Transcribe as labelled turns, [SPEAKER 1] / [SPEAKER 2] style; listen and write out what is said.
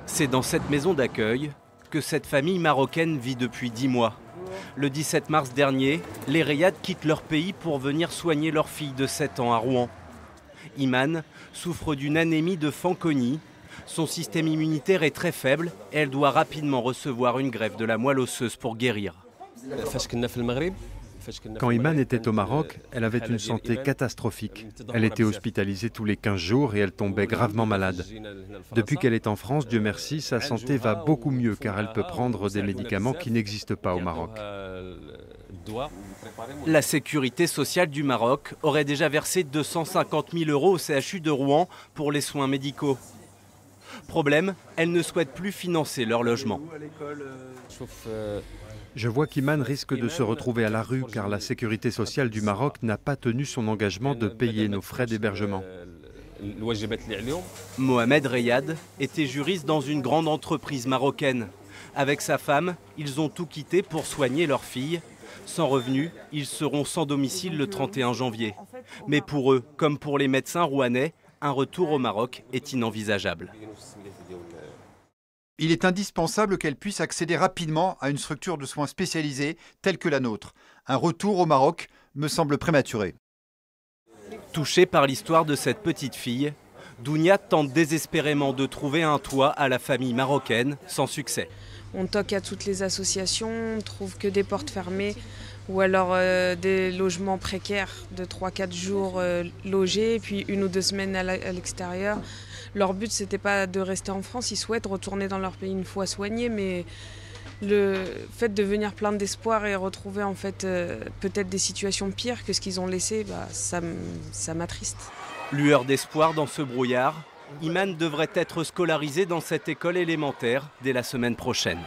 [SPEAKER 1] C'est dans cette maison d'accueil que cette famille marocaine vit depuis 10 mois. Le 17 mars dernier, les Riyad quittent leur pays pour venir soigner leur fille de 7 ans à Rouen. Iman souffre d'une anémie de Fanconi. Son système immunitaire est très faible et elle doit rapidement recevoir une greffe de la moelle osseuse pour guérir.
[SPEAKER 2] Quand Iman était au Maroc, elle avait une santé catastrophique. Elle était hospitalisée tous les 15 jours et elle tombait gravement malade. Depuis qu'elle est en France, Dieu merci, sa santé va beaucoup mieux car elle peut prendre des médicaments qui n'existent pas au Maroc.
[SPEAKER 1] La sécurité sociale du Maroc aurait déjà versé 250 000 € au CHU de Rouen pour les soins médicaux. Problème, elle ne souhaite plus financer leur logement.
[SPEAKER 2] Je vois qu'Iman risque de se retrouver à la rue car la sécurité sociale du Maroc n'a pas tenu son engagement de payer nos frais d'hébergement.
[SPEAKER 1] Mohamed Reyad était juriste dans une grande entreprise marocaine. Avec sa femme, ils ont tout quitté pour soigner leur fille. Sans revenus, ils seront sans domicile le 31 janvier. Mais pour eux, comme pour les médecins rouennais, un retour au Maroc est inenvisageable.
[SPEAKER 3] Il est indispensable qu'elle puisse accéder rapidement à une structure de soins spécialisée telle que la nôtre. Un retour au Maroc me semble prématuré.
[SPEAKER 1] Touchée par l'histoire de cette petite fille, Dounia tente désespérément de trouver un toit à la famille marocaine, sans succès.
[SPEAKER 4] On toque à toutes les associations, on trouve que des portes fermées ou alors des logements précaires de 3-4 jours logés, puis 1 ou 2 semaines à l'extérieur. Leur but, c'était pas de rester en France, ils souhaitent retourner dans leur pays une fois soignés, mais le fait de venir plein d'espoir et retrouver en fait peut-être des situations pires que ce qu'ils ont laissé, ça m'attriste.
[SPEAKER 1] Lueur d'espoir dans ce brouillard, Iman devrait être scolarisée dans cette école élémentaire dès la semaine prochaine.